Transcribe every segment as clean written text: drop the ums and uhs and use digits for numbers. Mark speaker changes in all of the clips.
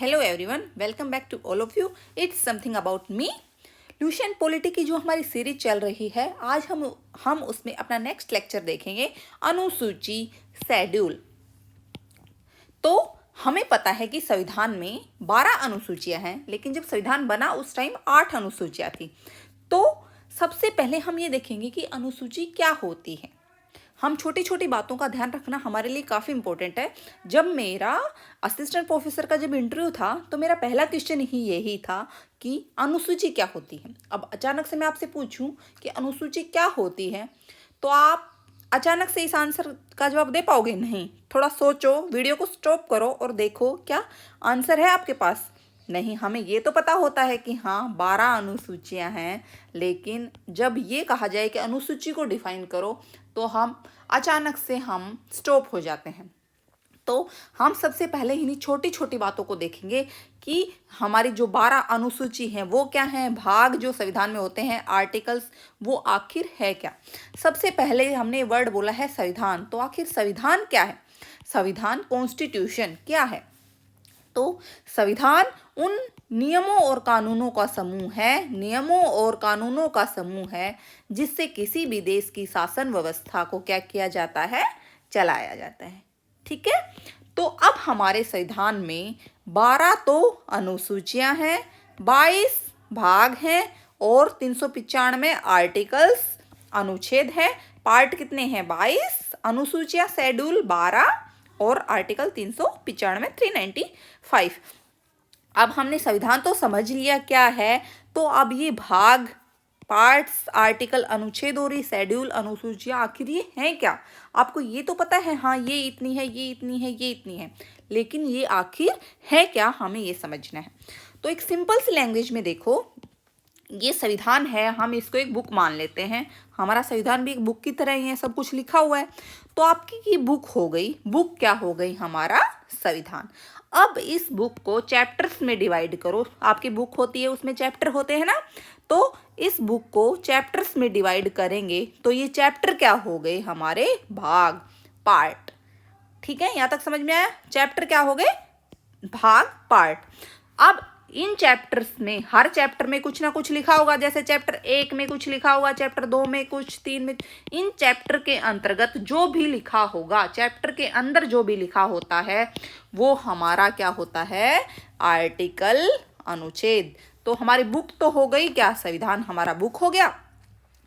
Speaker 1: Hello everyone, welcome back to all of you. It's something about me. Lucent polity की जो हमारी series चल रही है, आज हम उसमें अपना नेक्स्ट लेक्चर देखेंगे, अनुसूची शेड्यूल। तो हमें पता है कि संविधान में 12 अनुसूचियां हैं, लेकिन जब संविधान बना उस टाइम 8 अनुसूचियां थी। तो सबसे पहले हम ये देखेंगे कि अनुसूची क्या होती है। हम छोटी छोटी बातों का ध्यान रखना हमारे लिए काफ़ी इंपॉर्टेंट है। जब मेरा असिस्टेंट प्रोफेसर का जब इंटरव्यू था तो मेरा पहला क्वेश्चन ही यही था कि अनुसूची क्या होती है। अब अचानक से मैं आपसे पूछूं कि अनुसूची क्या होती है, तो आप अचानक से इस आंसर का जवाब दे पाओगे नहीं। थोड़ा सोचो, वीडियो को स्टॉप करो और देखो क्या आंसर है आपके पास। नहीं, हमें ये तो पता होता है कि हाँ 12 अनुसूचियां हैं, लेकिन जब ये कहा जाए कि अनुसूची को डिफाइन करो तो हम अचानक से हम स्टॉप हो जाते हैं। तो हम सबसे पहले इन्हीं छोटी छोटी बातों को देखेंगे कि हमारी जो 12 अनुसूची हैं वो क्या हैं, भाग जो संविधान में होते हैं, आर्टिकल्स, वो आखिर है क्या। सबसे पहले हमने वर्ड बोला है संविधान, तो आखिर संविधान क्या है। संविधान, कॉन्स्टिट्यूशन क्या है। तो संविधान उन नियमों और कानूनों का समूह है, नियमों और कानूनों का समूह है जिससे किसी भी देश की शासन व्यवस्था को क्या किया जाता है, चलाया जाता है। ठीक है। तो अब हमारे संविधान में 12 तो अनुसूचियां हैं, 22 भाग हैं और 395 आर्टिकल्स, अनुच्छेद हैं। पार्ट कितने हैं, 22, अनुसूचियां शेड्यूल 12 और आर्टिकल 395 395। अब हमने संविधान तो समझ लिया क्या है, तो अब ये भाग, पार्ट्स, आर्टिकल, अनुच्छेद और ये शेड्यूल, अनुसूचियां आखिर ये हैं क्या। आपको ये तो पता है, हाँ ये इतनी है, ये इतनी है, ये इतनी है, लेकिन ये आखिर है क्या, हमें ये समझना है। तो एक सिंपल सी लैंग्वेज में देखो, ये संविधान है, हम इसको एक बुक मान लेते हैं। हमारा संविधान भी एक बुक की तरह ही है, सब कुछ लिखा हुआ है। तो आपकी ये बुक हो गई, बुक क्या हो गई, हमारा संविधान। अब इस बुक को चैप्टर्स में डिवाइड करो। आपकी बुक होती है, उसमें चैप्टर होते हैं ना, तो इस बुक को चैप्टर्स में डिवाइड करेंगे तो ये चैप्टर क्या हो गए, हमारे भाग, पार्ट। ठीक है, यहाँ तक समझ में आया। चैप्टर क्या हो गए, भाग, पार्ट। अब इन चैप्टर्स में, हर चैप्टर में कुछ ना कुछ लिखा होगा। जैसे चैप्टर 1 में कुछ लिखा होगा, चैप्टर 2 में कुछ, 3 में। इन चैप्टर के अंतर्गत जो भी लिखा होगा, चैप्टर के अंदर जो भी लिखा होता है, वो हमारा क्या होता है, आर्टिकल, अनुच्छेद। तो हमारी बुक तो हो गई क्या, संविधान हमारा बुक हो गया।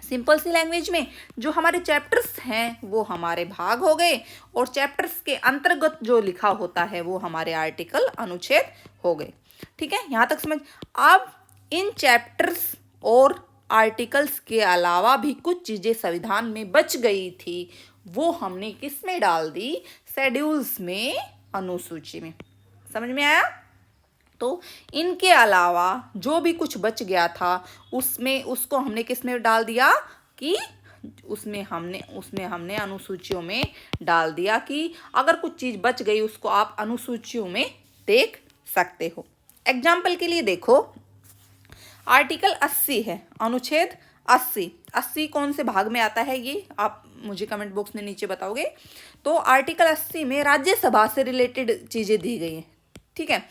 Speaker 1: सिंपल सी लैंग्वेज में जो हमारे चैप्टर्स हैं वो हमारे भाग हो गए, और चैप्टर्स के अंतर्गत जो लिखा होता है वो हमारे आर्टिकल, अनुच्छेद हो गए। ठीक है, यहाँ तक समझ। अब इन चैप्टर्स और आर्टिकल्स के अलावा भी कुछ चीज़ें संविधान में बच गई थी, वो हमने किस में डाल दी, शेड्यूल्स में, अनुसूची में। समझ में आया। तो इनके अलावा जो भी कुछ बच गया था उसमें, उसको हमने किस में डाल दिया कि उसमें हमने अनुसूचियों में डाल दिया कि अगर कुछ चीज़ बच गई उसको आप अनुसूचियों में देख सकते हो। एग्जाम्पल के लिए देखो, आर्टिकल 80 है, अनुच्छेद 80। 80 कौन से भाग में आता है, ये आप मुझे कमेंट बॉक्स में नीचे बताओगे। तो आर्टिकल 80 में राज्यसभा से रिलेटेड चीज़ें दी गई हैं। ठीक है,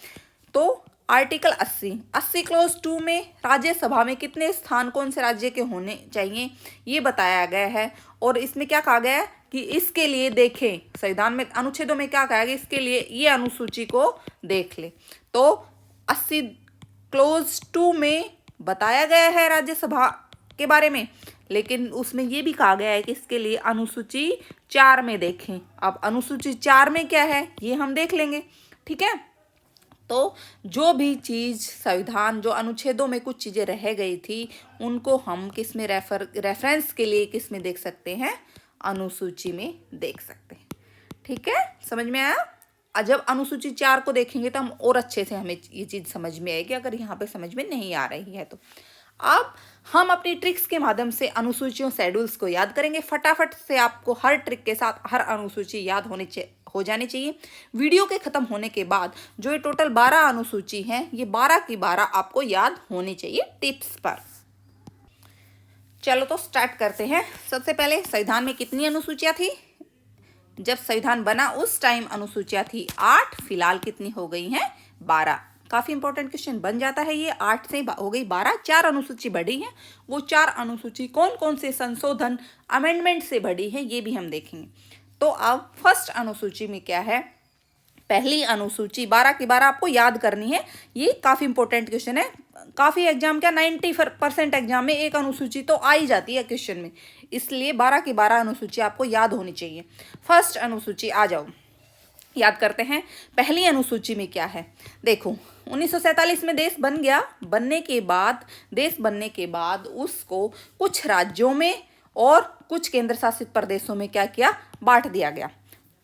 Speaker 1: तो आर्टिकल 80 क्लॉज 2 में राज्यसभा में कितने स्थान कौन से राज्य के होने चाहिए ये बताया गया है। और इसमें क्या कहा गया है कि इसके लिए देखें, संविधान में अनुच्छेदों में क्या कहा गया, इसके लिए ये अनुसूची को देख ले। तो 80 क्लोज 2 में बताया गया है राज्यसभा के बारे में, लेकिन उसमें ये भी कहा गया है कि इसके लिए अनुसूची 4 में देखें। अब अनुसूची 4 में क्या है ये हम देख लेंगे। ठीक है, तो जो भी चीज़ संविधान, जो अनुच्छेदों में कुछ चीज़ें रह गई थी, उनको हम किस में रेफरेंस के लिए किस में देख सकते हैं, अनुसूची में देख सकते हैं। ठीक है, समझ में आया। जब अनुसूची 4 को देखेंगे तो हम और अच्छे से हमें ये चीज़ समझ में आएगी, अगर यहाँ पे समझ में नहीं आ रही है तो। अब हम अपनी ट्रिक्स के माध्यम से अनुसूचियों, शेड्यूल्स को याद करेंगे। फटाफट से आपको हर ट्रिक के साथ हर अनुसूची याद हो जानी चाहिए। वीडियो के खत्म होने के बाद जो ये टोटल 12 अनुसूची हैं, ये 12 की 12 आपको याद होनी चाहिए टिप्स पर। चलो तो स्टार्ट करते हैं। सबसे पहले संविधान में कितनी अनुसूचियां थी, जब संविधान बना उस टाइम अनुसूचियां थी 8, फिलहाल कितनी हो गई हैं, 12। काफ़ी इंपॉर्टेंट क्वेश्चन बन जाता है ये। 8 से हो गई 12, 4 अनुसूची बढ़ी है। वो 4 अनुसूची कौन कौन से संशोधन अमेंडमेंट से बढ़ी है ये भी हम देखेंगे। तो अब फर्स्ट अनुसूची में क्या है, पहली अनुसूची 12 की 12 आपको याद करनी है। ये काफ़ी इंपॉर्टेंट क्वेश्चन है। काफ़ी एग्जाम क्या 90% एग्जाम में एक अनुसूची तो आ ही जाती है क्वेश्चन में, इसलिए 12 की 12 अनुसूची आपको याद होनी चाहिए। फर्स्ट अनुसूची आ जाओ, याद करते हैं। पहली अनुसूची में क्या है, देखो 1947 में देश बन गया। देश बनने के बाद उसको कुछ राज्यों में और कुछ केंद्र शासित प्रदेशों में क्या किया, बांट दिया गया।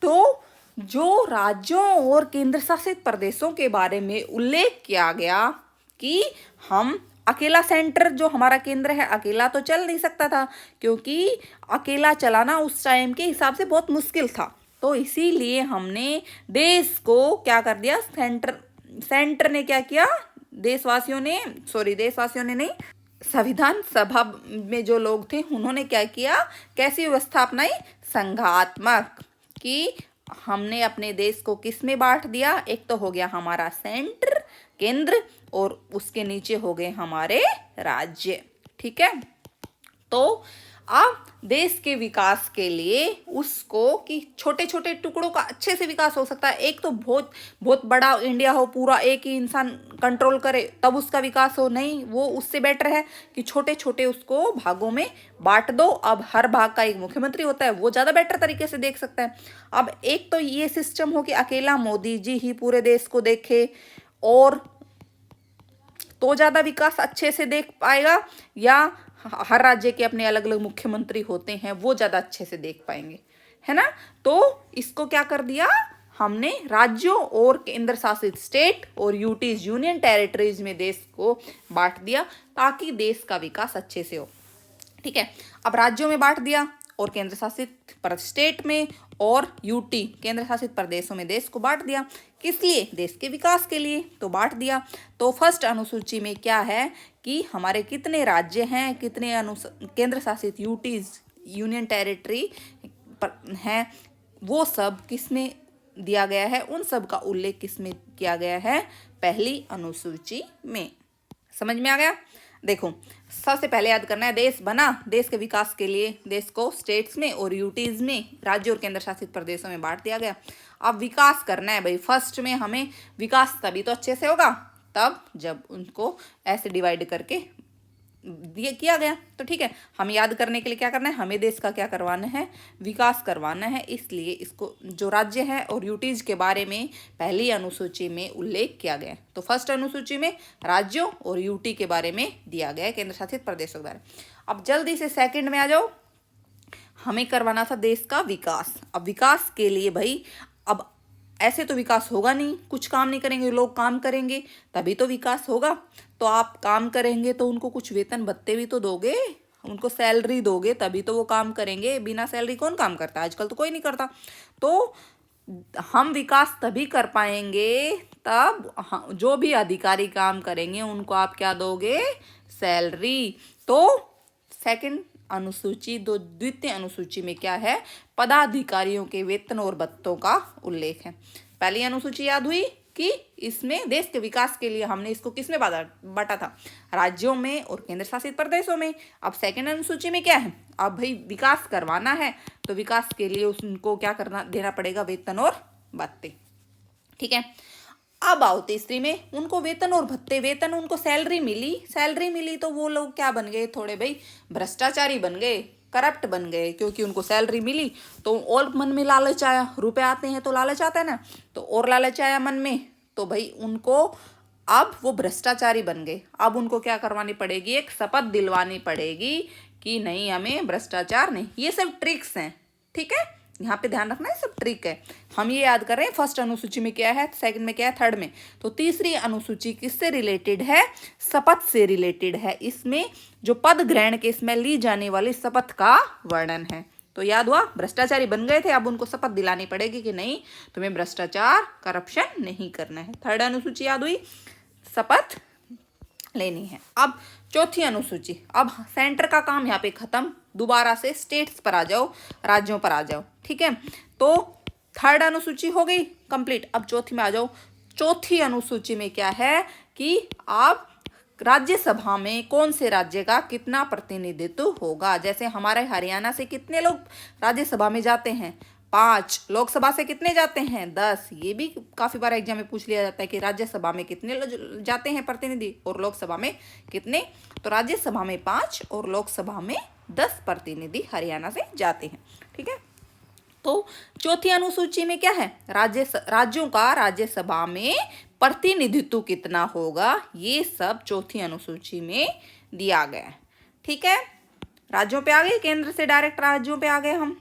Speaker 1: तो जो राज्यों और केंद्र शासित प्रदेशों के बारे में उल्लेख किया गया कि हम अकेला सेंटर जो हमारा केंद्र है अकेला तो चल नहीं सकता था, क्योंकि अकेला चलाना उस टाइम के हिसाब से बहुत मुश्किल था। तो इसीलिए हमने देश को क्या कर दिया, सेंटर ने क्या किया, देशवासियों ने नहीं, संविधान सभा में जो लोग थे उन्होंने क्या किया, कैसी व्यवस्था अपनाई, संघात्मक, कि हमने अपने देश को किस में बांट दिया। एक तो हो गया हमारा सेंटर केंद्र और उसके नीचे हो गए हमारे राज्य। ठीक है, तो अब देश के विकास के लिए उसको कि छोटे छोटे टुकड़ों का अच्छे से विकास हो सकता है। एक तो बहुत बहुत बड़ा इंडिया हो, पूरा एक ही इंसान कंट्रोल करे तब उसका विकास हो, नहीं, वो उससे बेटर है कि छोटे छोटे उसको भागों में बांट दो। अब हर भाग का एक मुख्यमंत्री होता है, वो ज़्यादा बेटर तरीके से देख सकता है। अब एक तो ये सिस्टम हो कि अकेला मोदी जी ही पूरे देश को देखे और तो ज़्यादा विकास अच्छे से देख पाएगा, या हर राज्य के अपने अलग अलग मुख्यमंत्री होते हैं वो ज़्यादा अच्छे से देख पाएंगे, है ना। तो इसको क्या कर दिया हमने, राज्यों और केंद्र शासित स्टेट और यूटीज यूनियन टेरिटरीज में देश को बांट दिया ताकि देश का विकास अच्छे से हो। ठीक है, अब राज्यों में बांट दिया और केंद्र शासित स्टेट में और यूटी केंद्र शासित प्रदेशों में देश को बांट दिया। किस लिए, देश के विकास के लिए तो बांट दिया। तो फर्स्ट अनुसूची में क्या है कि हमारे कितने राज्य हैं, कितने केंद्र शासित यूटीज यूनियन टेरिटरी हैं, वो सब किसमें दिया गया है, उन सब का उल्लेख किसमें किया गया है, पहली अनुसूची में। समझ में आ गया। देखो सबसे पहले याद करना है, देश बना, देश के विकास के लिए देश को स्टेट्स में और यूटीज में, राज्यों और केंद्र शासित प्रदेशों में बांट दिया गया। अब विकास करना है भाई, फर्स्ट में हमें विकास तभी तो अच्छे से होगा तब जब उनको ऐसे डिवाइड करके ये किया गया। तो ठीक है, हम याद करने के लिए क्या करना है, हमें देश का क्या करवाना है, विकास करवाना है। इसलिए इसको जो राज्य है और यूटीज के बारे में पहली अनुसूची में उल्लेख किया गया है। तो फर्स्ट अनुसूची में राज्यों और यूटी के बारे में दिया गया है, केंद्र शासित प्रदेशों के बारे में। अब जल्दी से सेकंड में आ जाओ, हमें करवाना था देश का विकास। अब विकास के लिए भाई, अब ऐसे तो विकास होगा नहीं, कुछ काम नहीं करेंगे, लोग काम करेंगे तभी तो विकास होगा। तो आप काम करेंगे तो उनको कुछ वेतन भत्ते भी तो दोगे, उनको सैलरी दोगे तभी तो वो काम करेंगे। बिना सैलरी कौन काम करता है, आजकल तो कोई नहीं करता। तो हम विकास तभी कर पाएंगे तब जो भी अधिकारी काम करेंगे उनको आप क्या दोगे, सैलरी। तो सेकंड अनुसूची द्वितीय अनुसूची में क्या है, पदाधिकारियों के वेतन और भत्तों का उल्लेख है। पहली अनुसूची याद हुई कि इसमें देश के विकास के लिए हमने इसको किसमें बांटा था, राज्यों में और केंद्र शासित प्रदेशों में। अब सेकंड अनुसूची में क्या है, अब भाई विकास करवाना है तो विकास के लिए उनको क्या करना, देना पड़ेगा वेतन और भत्ते। ठीक है, अब आओ तीसरी में, उनको वेतन और भत्ते, वेतन उनको सैलरी मिली तो वो लोग क्या बन गए, थोड़े भाई भ्रष्टाचारी बन गए, करप्ट बन गए, क्योंकि उनको सैलरी मिली तो और मन में लालच आया, रुपए आते हैं तो लालच आता है ना, तो और लालच आया मन में, तो भाई उनको अब वो भ्रष्टाचारी बन गए। अब उनको क्या करवानी पड़ेगी, एक शपथ दिलवानी पड़ेगी कि नहीं, हमें भ्रष्टाचार नहीं। ये सब ट्रिक्स हैं, ठीक है, यहाँ पे ध्यान रखना है, सब ट्रिक है। हम ये याद कर रहे हैं फर्स्ट अनुसूची में क्या है, सेकंड में क्या है, थर्ड में। तो तीसरी अनुसूची किससे रिलेटेड है, शपथ से रिलेटेड है। इसमें जो पद ग्रहण के इसमें ली जाने वाली शपथ का वर्णन है। तो याद हुआ, भ्रष्टाचारी बन गए थे, अब उनको शपथ दिलानी पड़ेगी कि नहीं, तुम्हें भ्रष्टाचार करप्शन नहीं करना है। थर्ड अनुसूची याद हुई, शपथ लेनी है। अब चौथी अनुसूची, अब सेंटर का काम यहाँ पे खत्म, दोबारा से स्टेट्स पर आ जाओ, राज्यों पर आ जाओ। ठीक है, तो थर्ड अनुसूची हो गई कंप्लीट। अब चौथी में आ जाओ। चौथी अनुसूची में क्या है कि आप राज्यसभा में कौन से राज्य का कितना प्रतिनिधित्व होगा। जैसे हमारे हरियाणा से कितने लोग राज्यसभा में जाते हैं, 5। लोकसभा से कितने जाते हैं, 10। ये भी काफी बार एग्जाम में पूछ लिया जाता है कि राज्यसभा में कितने जाते हैं प्रतिनिधि और लोकसभा में कितने। तो राज्यसभा में 5 और लोकसभा में 10 प्रतिनिधि हरियाणा से जाते हैं। ठीक है, तो चौथी अनुसूची में क्या है, राज्यों का राज्यसभा में प्रतिनिधित्व कितना होगा, ये सब चौथी अनुसूची में दिया गया है। ठीक है, राज्यों पे आ गए, केंद्र से डायरेक्ट राज्यों पे आ गए हम।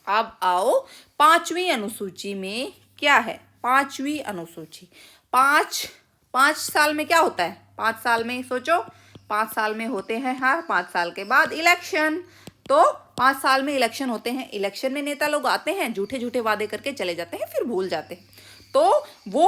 Speaker 1: अब आओ पांचवी अनुसूची में क्या है। पांचवी अनुसूची, 5 साल में क्या होता है, 5 साल में सोचो, 5 साल में होते हैं हर 5 साल के बाद इलेक्शन। तो 5 साल में इलेक्शन होते हैं, इलेक्शन में नेता लोग आते हैं, झूठे झूठे वादे करके चले जाते हैं, फिर भूल जाते हैं। तो वो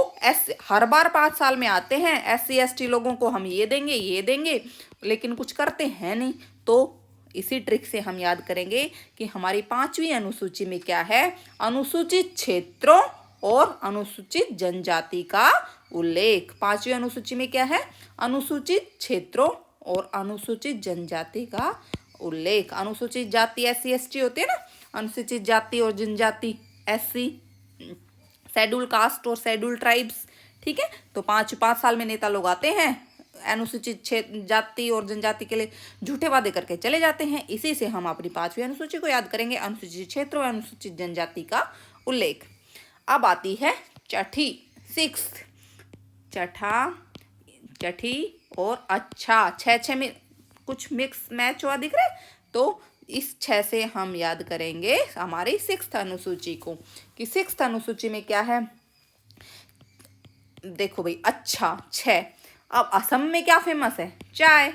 Speaker 1: हर बार 5 साल में आते हैं, SC ST लोगों को हम ये देंगे, लेकिन कुछ करते हैं नहीं। तो इसी ट्रिक से हम याद करेंगे कि हमारी पांचवी अनुसूची में क्या है, अनुसूचित क्षेत्रों और अनुसूचित जनजाति का उल्लेख। पांचवी अनुसूची में क्या है, अनुसूचित क्षेत्रों और अनुसूचित जनजाति का उल्लेख। अनुसूचित जाति SC ST होते हैं ना, अनुसूचित जाति और जनजाति SC, शेड्यूल कास्ट और शेड्यूल ट्राइब्स। ठीक है, तो 5 साल में नेता लोग आते हैं, अनुसूचित जाति और जनजाति के लिए झूठे वादे करके चले जाते हैं। इसी से हम अपनी पांचवी अनुसूची को याद करेंगे, अनुसूचित क्षेत्र और अनुसूचित जनजाति का उल्लेख। अब आती है छठी, 6th, छठी और अच्छा, 6 में कुछ मिक्स मैच हुआ दिख रहा है, तो इस 6 से हम याद करेंगे हमारी 6th अनुसूची को कि 6th अनुसूची में क्या है। देखो भाई, अच्छा 6। अब असम में क्या फेमस है, चाय।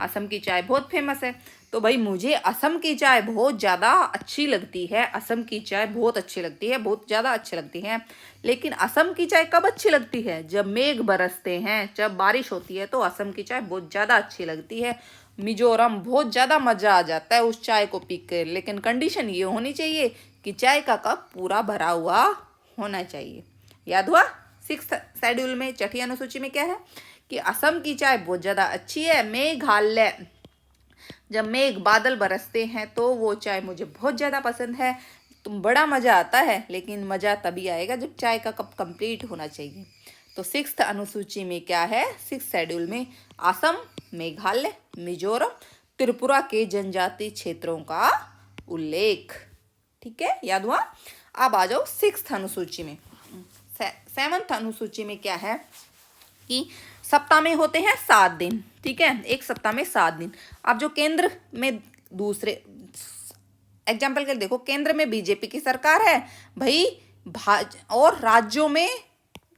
Speaker 1: असम की चाय बहुत फेमस है। तो भाई मुझे असम की चाय बहुत ज़्यादा अच्छी लगती है, असम की चाय बहुत अच्छी लगती है, बहुत ज़्यादा अच्छी लगती है। लेकिन असम की चाय कब अच्छी लगती है, जब मेघ बरसते हैं, जब बारिश होती है, तो असम की चाय बहुत ज़्यादा अच्छी लगती है। मिजोरम बहुत ज़्यादा मज़ा आ जाता है उस चाय को पीकर, लेकिन कंडीशन ये होनी चाहिए कि चाय का कप पूरा भरा हुआ होना चाहिए। याद हुआ। 6th शेड्यूल में, छठी अनुसूची में क्या है कि असम की चाय बहुत ज़्यादा अच्छी है। मेघालय, जब मेघ बादल बरसते हैं तो वो चाय मुझे बहुत ज़्यादा पसंद है। तो बड़ा मज़ा आता है, लेकिन मज़ा तभी आएगा जब चाय का कप कंप्लीट होना चाहिए। तो 6th अनुसूची में क्या है, 6th शेड्यूल में असम, मेघालय, मिजोरम, त्रिपुरा के जनजातीय क्षेत्रों का उल्लेख। ठीक है, याद हुआ। अब आ जाओ 6th अनुसूची में। 7th अनुसूची में क्या है कि सप्ताह में होते हैं 7 दिन। ठीक है, एक सप्ताह में 7 दिन। अब जो केंद्र में, दूसरे एग्जाम्पल के लिए देखो, केंद्र में बीजेपी की सरकार है भाई, और राज्यों में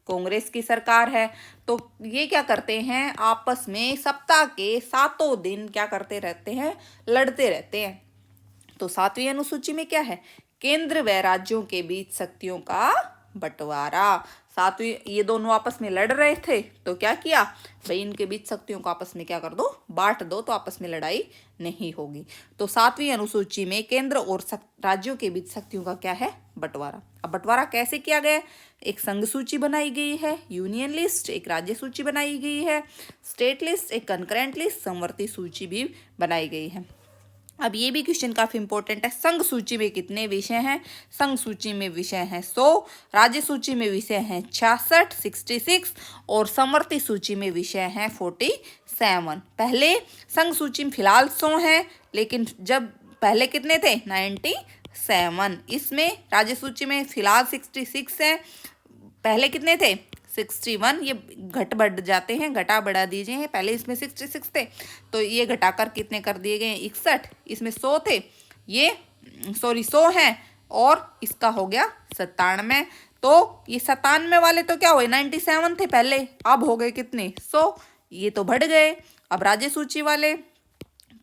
Speaker 1: कांग्रेस की सरकार है। तो ये क्या करते हैं, आपस में सप्ताह के 7 दिन क्या करते रहते हैं, लड़ते रहते हैं। तो 7वीं अनुसूची में क्या है, केंद्र व राज्यों के बीच शक्तियों का बंटवारा। 7वीं, ये दोनों आपस में लड़ रहे थे, तो क्या किया भाई, इनके बीच शक्तियों को आपस में क्या कर दो, बांट दो, तो आपस में लड़ाई नहीं होगी। तो 7वीं अनुसूची में केंद्र और राज्यों के बीच शक्तियों का क्या है, बंटवारा। अब बंटवारा कैसे किया गया, एक संघ सूची बनाई गई है, यूनियन लिस्ट, एक राज्य सूची बनाई गई है, स्टेट लिस्ट, एक कंकरेंट लिस्ट, समवर्ती सूची भी बनाई गई है। अब ये भी क्वेश्चन काफी इंपॉर्टेंट है, संघ सूची में कितने विषय हैं, संघ सूची में विषय हैं 100, राज्य सूची में विषय हैं 66 और समवर्ती सूची में विषय हैं 47। पहले संघ सूची में फिलहाल 100 हैं, लेकिन जब पहले कितने थे, 97। इसमें राज्य सूची में फिलहाल 66 हैं, पहले कितने थे, 61। ये घट बढ़ जाते हैं, घटा बढ़ा दीजिए, पहले इसमें 66 थे, तो ये घटाकर कितने कर दिए गए, 61। इसमें 100 थे, ये 100 हैं, और इसका हो गया 97। तो ये 97 वाले तो क्या हुए, 97 थे पहले, अब हो गए कितने, 100। ये तो बढ़ गए। अब राज्य सूची वाले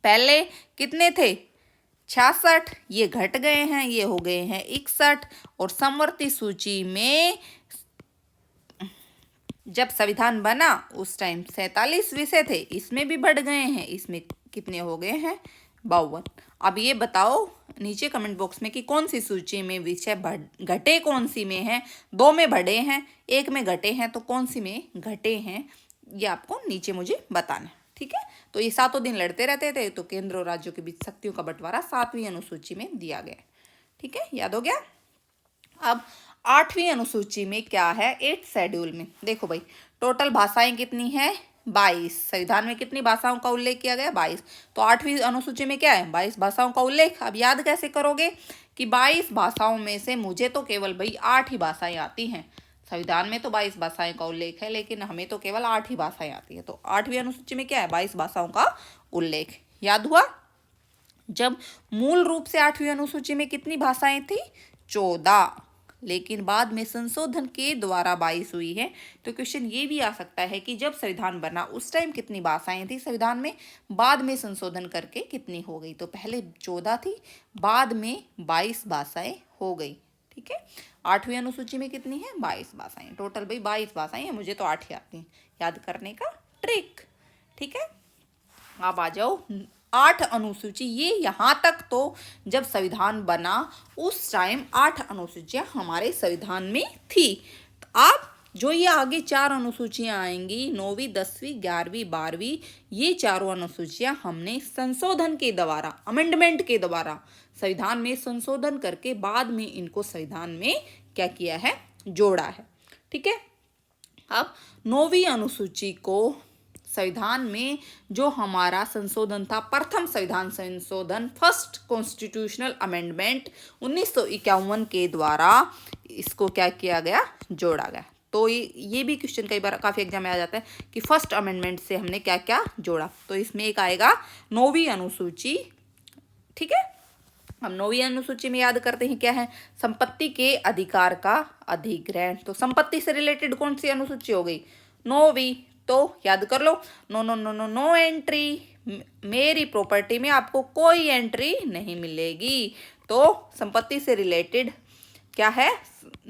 Speaker 1: पहले कितने थे, 66, ये घट गए हैं, ये हो गए हैं 61। और समवर्ती सूची में जब संविधान बना उस टाइम 47 विषय थे, इसमें भी बढ़ गए हैं, इसमें कितने हो गए हैं, 52। अब ये बताओ नीचे कमेंट बॉक्स में कि कौन सी सूची में विषय घटे, कौन सी में है, 2 में बढ़े हैं, 1 में घटे हैं, तो कौन सी में घटे हैं ये आपको नीचे मुझे बताना है। ठीक है, तो ये 7 दिन लड़ते रहते थे, तो केंद्र और राज्यों के बीच शक्तियों का बंटवारा 7वीं अनुसूची में दिया गया। ठीक है, याद हो गया। अब 8वीं अनुसूची में क्या है, 8th शेड्यूल में देखो भाई, टोटल भाषाएं कितनी है, 22। संविधान में कितनी भाषाओं का उल्लेख किया गया, 22। तो 8वीं अनुसूची में क्या है, 22 भाषाओं का उल्लेख। अब याद कैसे करोगे कि 22 भाषाओं में से मुझे तो केवल भाई 8 ही भाषाएं आती हैं। संविधान में तो 22 भाषाएं का उल्लेख है, लेकिन हमें तो केवल 8 ही भाषाएं आती है। तो 8वीं अनुसूची में क्या है, 22 भाषाओं का उल्लेख। याद हुआ। जब मूल रूप से 8वीं अनुसूची में कितनी भाषाएं थी, 14, लेकिन बाद में संशोधन के द्वारा 22 हुई है। तो क्वेश्चन ये भी आ सकता है कि जब संविधान बना उस टाइम कितनी भाषाएं थी संविधान में, बाद में संशोधन करके कितनी हो गई। तो पहले 14 थी, बाद में 22 भाषाएं हो गई। ठीक है, 8वीं अनुसूची में कितनी है, 22 भाषाएं। टोटल भाई 22 भाषाएं हैं, मुझे तो 8 ही आती हैं। याद करने का ट्रिक। ठीक है, आप आ जाओ 8 अनुसूची। ये यहाँ तक तो जब संविधान बना उस टाइम 8 अनुसूचियां हमारे संविधान में थी। अब जो ये आगे 4 अनुसूचियां आएंगी, 9वीं, 10वीं, 11वीं, 12वीं, ये चारों अनुसूचियां हमने संशोधन के द्वारा, अमेंडमेंट के द्वारा संविधान में संशोधन करके बाद में इनको संविधान में क्या किया है, जोड़ा है। ठीक है, अब 9वीं अनुसूची को संविधान में जो हमारा संशोधन था, प्रथम संविधान संशोधन, फर्स्ट कॉन्स्टिट्यूशनल अमेंडमेंट 1951 के द्वारा इसको क्या किया गया, जोड़ा गया। तो ये भी क्वेश्चन कई बार काफ़ी एग्जाम में आ जाता है कि फर्स्ट अमेंडमेंट से हमने क्या क्या जोड़ा। तो इसमें एक आएगा 9वीं अनुसूची। ठीक है, हम 9वीं अनुसूची में याद करते हैं क्या है, संपत्ति के अधिकार का अधिग्रहण। तो संपत्ति से रिलेटेड कौन सी अनुसूची हो गई, 9वीं। तो याद कर लो, no no no no no entry, मेरी प्रॉपर्टी में आपको कोई एंट्री नहीं मिलेगी। तो संपत्ति से रिलेटेड क्या है,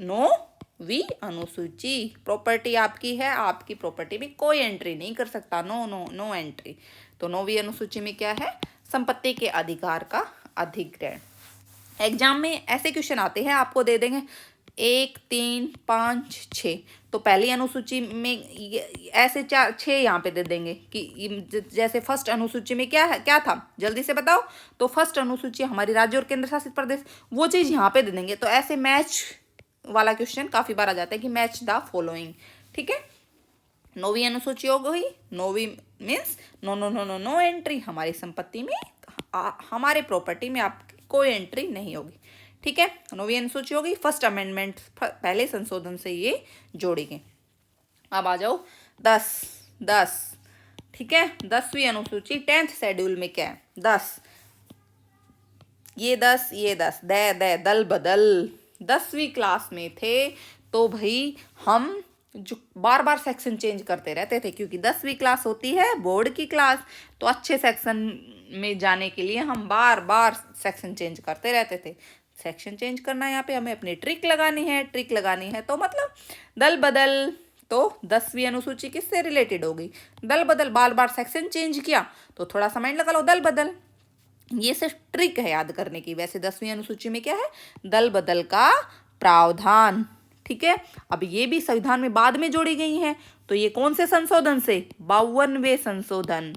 Speaker 1: 9वीं अनुसूची। प्रॉपर्टी आपकी है, आपकी प्रॉपर्टी में कोई एंट्री नहीं कर सकता, नो नो नो एंट्री। तो 9वीं अनुसूची में क्या है, संपत्ति के अधिकार का अधिग्रहण। एग्जाम में ऐसे क्वेश्चन आते हैं, आपको दे देंगे 1, 3, 5, 6। तो पहली अनुसूची में ऐसे 4, 6 यहाँ पे दे देंगे कि जैसे फर्स्ट अनुसूची में क्या है, क्या था, जल्दी से बताओ। तो फर्स्ट अनुसूची हमारी राज्य और केंद्र शासित प्रदेश, वो चीज़ यहाँ पे दे देंगे। तो ऐसे मैच वाला क्वेश्चन काफ़ी बार आ जाता है कि मैच द फॉलोइंग। ठीक है, 9वीं अनुसूची हो गई। 9वीं means no no no no no entry, हमारी संपत्ति में, हमारे प्रॉपर्टी में आपकी कोई एंट्री नहीं होगी। ठीक है, 9वीं अनुसूची होगी। फर्स्ट अमेंडमेंट पहले संशोधन से ये जोड़ी गई। अब आ जाओ 10। ठीक है, 10वीं अनुसूची 10th शेड्यूल में क्या है, 10, ये 10 दल बदल 10वीं क्लास में थे। तो भाई हम जो बार बार सेक्शन चेंज करते रहते थे, क्योंकि 10वीं क्लास होती है बोर्ड की क्लास, तो अच्छे सेक्शन में जाने के लिए हम बार बार सेक्शन चेंज करते रहते थे। सेक्शन चेंज करना, यहाँ पे हमें अपनी ट्रिक लगानी है। तो मतलब दल बदल, तो 10वीं अनुसूची किससे रिलेटेड होगी, दल बदल। बार बार सेक्शन चेंज किया तो थोड़ा सा माइंड लगा लो, दल बदल। ये सिर्फ ट्रिक है याद करने की। वैसे 10वीं अनुसूची में क्या है, दल बदल का प्रावधान। ठीक है, अब ये भी संविधान में बाद में जोड़ी गई है। तो ये कौन से संशोधन से, 52वें संशोधन,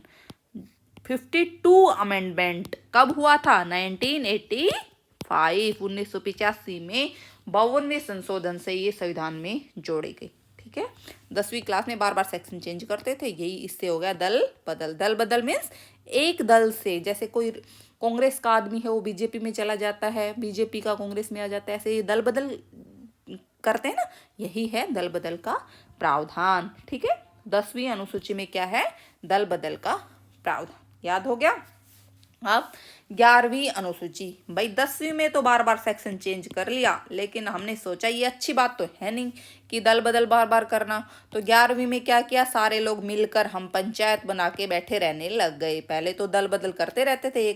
Speaker 1: 52 अमेंडमेंट कब हुआ था, 1985 में 52वें संशोधन से ये संविधान में जोड़ी गई। ठीक है, 10वीं क्लास में बार बार सेक्शन चेंज करते थे, यही इससे हो गया दल बदल। दल बदल मीन्स एक दल से, जैसे कोई कांग्रेस का आदमी है वो बीजेपी में चला जाता है, बीजेपी का कांग्रेस में आ जाता है, ऐसे ये दल बदल करते हैं ना, यही है दल बदल का प्रावधान। ठीक है, 10वीं अनुसूची में क्या है, दल बदल का प्रावधान। याद हो गया। अब 11वीं अनुसूची, भाई 10वीं में तो बार बार सेक्शन चेंज कर लिया, लेकिन हमने सोचा ये अच्छी बात तो है नहीं कि दल बदल बार बार करना। तो 11वीं में क्या किया, सारे लोग मिलकर हम पंचायत बना के बैठे रहने लग गए। पहले तो दल बदल करते रहते थे,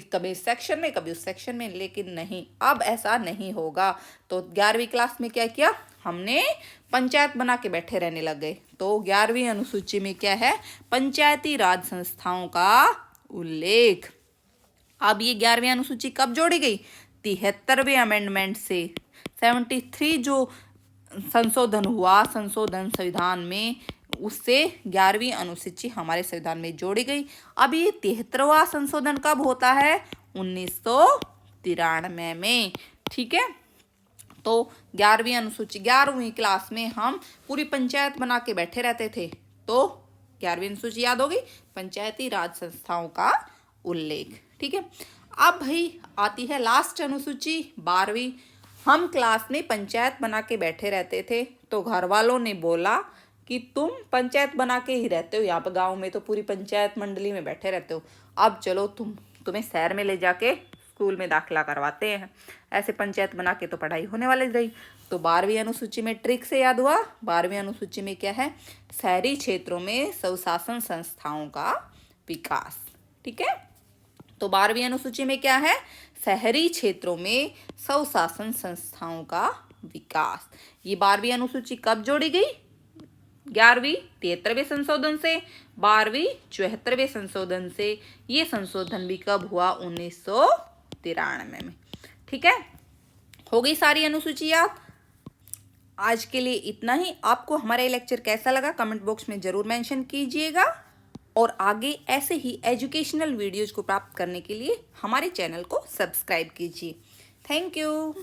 Speaker 1: कभी इस सेक्शन में कभी उस सेक्शन में, लेकिन नहीं, अब ऐसा नहीं होगा। तो 11वीं क्लास में क्या किया, हमने पंचायत बना के बैठे रहने लग गए। तो 11वीं अनुसूची में क्या है, पंचायती राज संस्थाओं का उल्लेख। अब ये 11वीं अनुसूची कब जोड़ी गई? 73वें अमेंडमेंट से। 73 जो संशोधन हुआ संशोधन संविधान में, उससे 11वीं अनुसूची हमारे संविधान में जोड़ी गई। अब ये 73वां संशोधन कब होता है? 1993 में। ठीक है, तो 11वीं अनुसूची, 11वीं क्लास में हम पूरी पंचायत बना के बैठे रहते थे, तो 11वीं अनुसूची याद होगी, पंचायती राज संस्थाओं का उल्लेख। ठीक है, अब भाई आती है लास्ट अनुसूची 12वीं। हम क्लास में पंचायत बना के बैठे रहते थे, तो घर वालों ने बोला कि तुम पंचायत बना के ही रहते हो, यहाँ पर गाँव में तो पूरी पंचायत मंडली में बैठे रहते हो, अब चलो तुम्हें शहर में ले जाके स्कूल में दाखिला करवाते हैं। ऐसे पंचायत बना के तो पढ़ाई होने वाली रही। तो 12वीं अनुसूची में ट्रिक से याद हुआ। 12वीं अनुसूची में क्या है? शहरी क्षेत्रों में स्वशासन संस्थाओं का विकास। ठीक है, तो 12वीं अनुसूची में क्या है? शहरी क्षेत्रों में स्वशासन संस्थाओं का विकास। ये 12वीं अनुसूची कब जोड़ी गई? 11वीं 73वें संशोधन से, 12वीं 74वें संशोधन से। ये संशोधन भी कब हुआ? 1993 में। ठीक है, हो गई सारी अनुसूची याद। आज के लिए इतना ही। आपको हमारा ये लेक्चर कैसा लगा कमेंट बॉक्स में जरूर मेंशन कीजिएगा, और आगे ऐसे ही एजुकेशनल वीडियोज को प्राप्त करने के लिए हमारे चैनल को सब्सक्राइब कीजिए। Thank you.